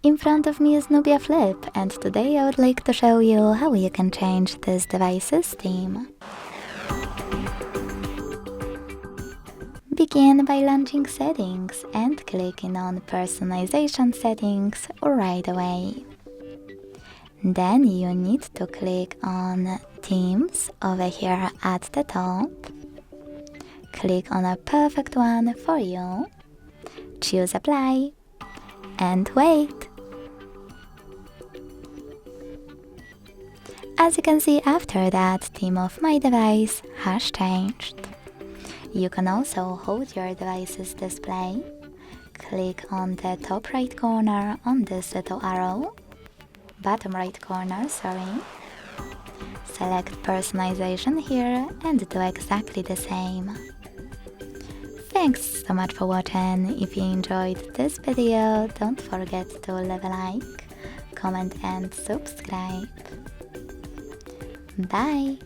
In front of me is Nubia Flip, and today I would like to show you how you can change this device's theme. Begin by launching settings and clicking on personalization settings right away. Then you need to click on themes over here at the top. Click on a perfect one for you. Choose apply and wait. As you can see, after that, theme of my device has changed. You can also hold your device's display. Click on the top right corner on this little arrow. Bottom right corner, sorry. Select personalization here and do exactly the same. Thanks so much for watching. If you enjoyed this video, don't forget to leave a like, comment and subscribe. Bye!